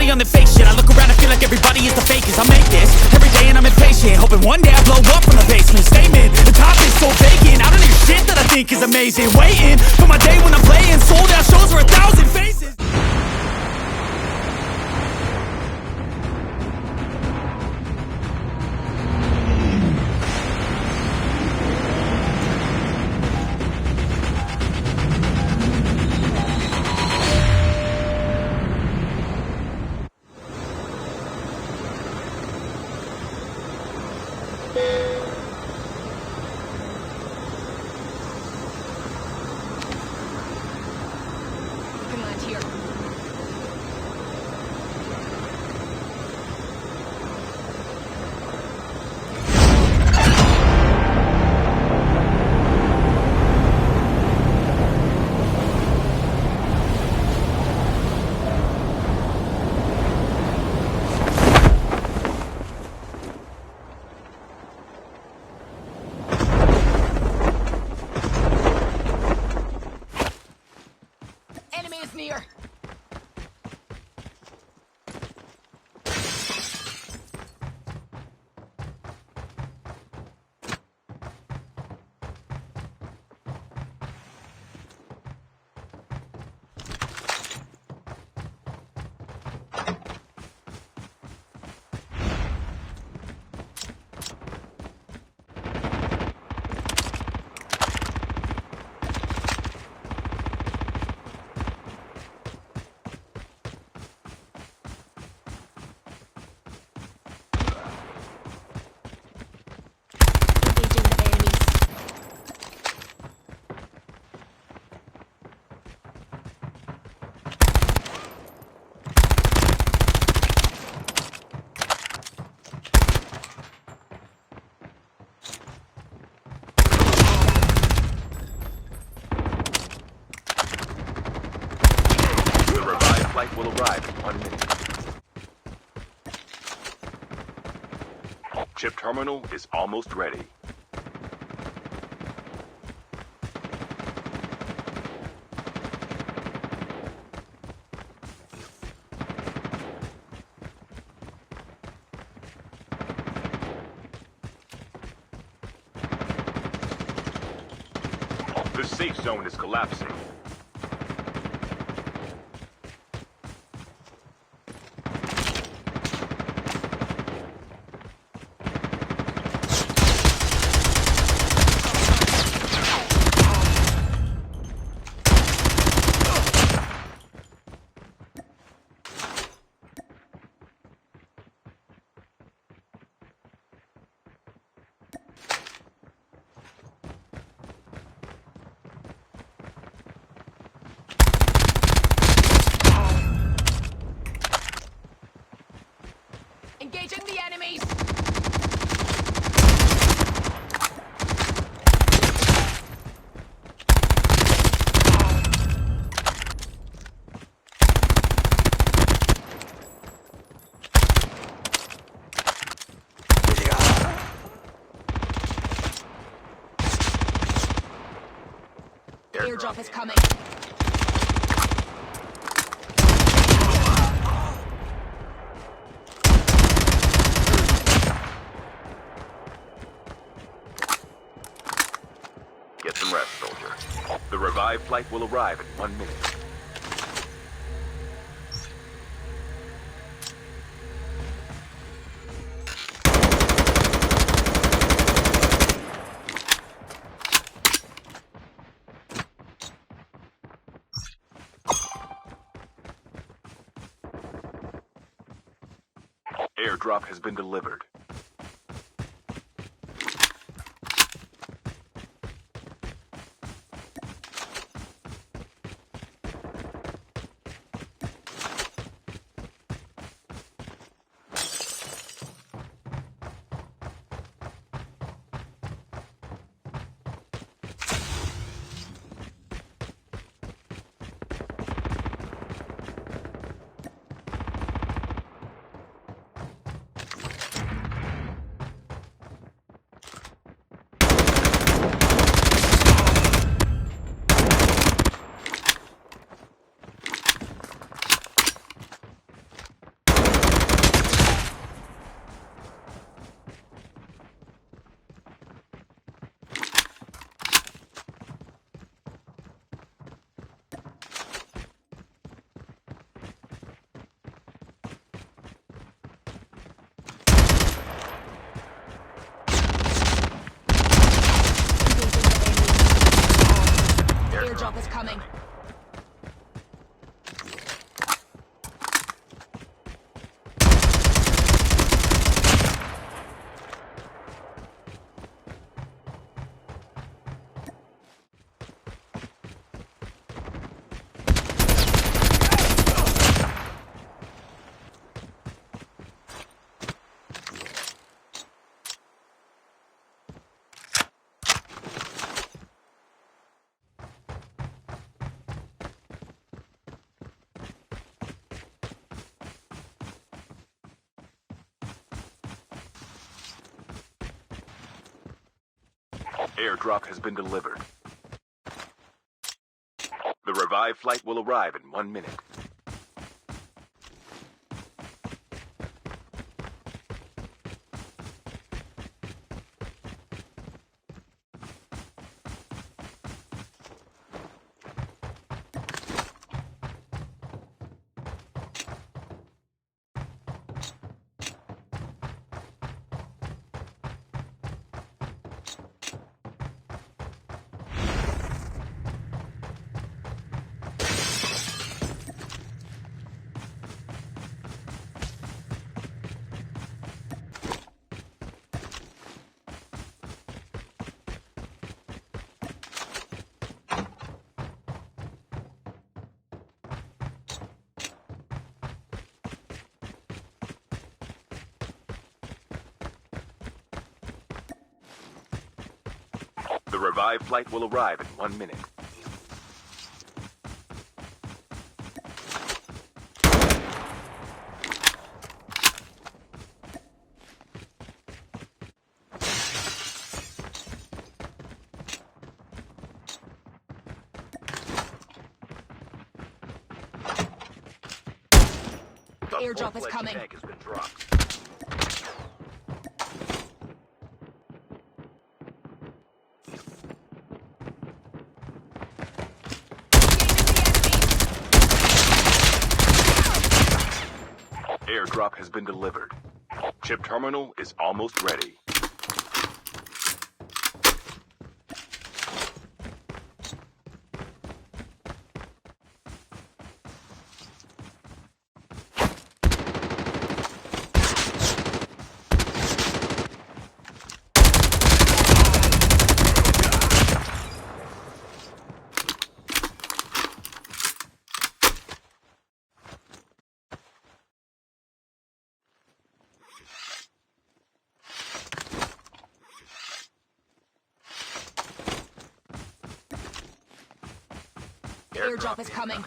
on the fake shit. I look around and feel like everybody is the fakest. I make this every day and I'm impatient, hoping one day I blow up from the basement. Statement, the top is so vacant. I don't hear shit that I think is amazing. Waiting for my day when I'm playing sold out shows for 1,000 faces. Near. Flight will arrive in 1 minute. Chip terminal is almost ready. The safe zone is collapsing. Engaging the enemies! Airdrop is coming. Get some rest, soldier. The revived flight will arrive in 1 minute. Airdrop has been delivered. Airdrop has been delivered. The revived flight will arrive in 1 minute. The revived flight will arrive in 1 minute. The airdrop is coming. Tank has been dropped. Airdrop has been delivered. Chip terminal is almost ready. Airdrop is coming.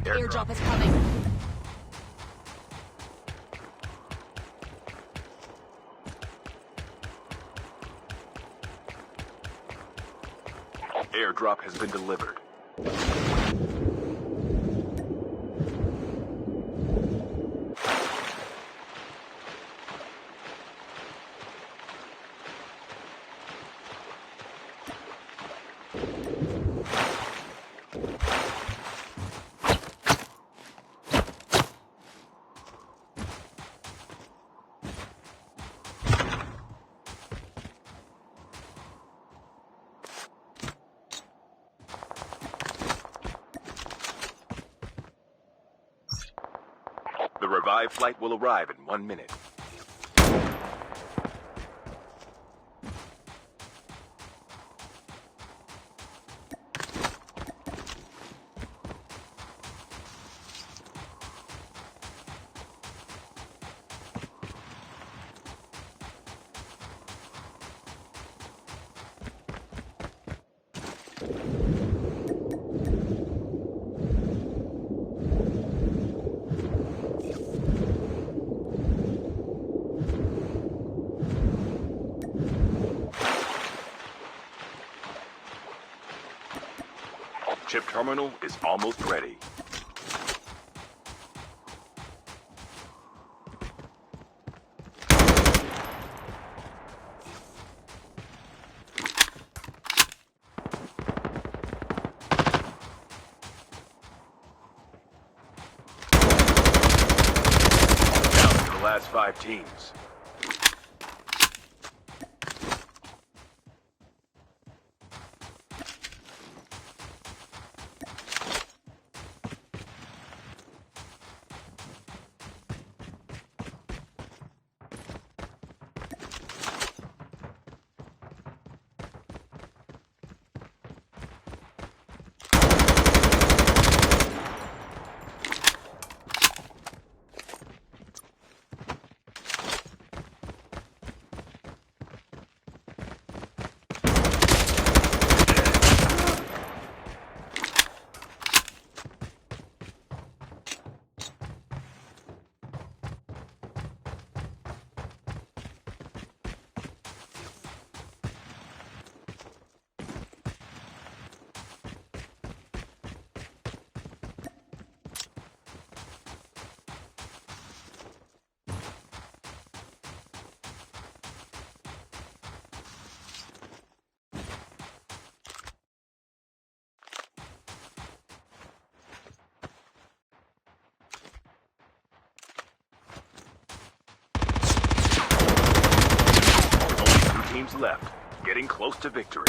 Airdrop is coming. Airdrop has been delivered. The revived flight will arrive in 1 minute. Chip terminal is almost ready. Down to the last 5 teams. left. Getting close to victory.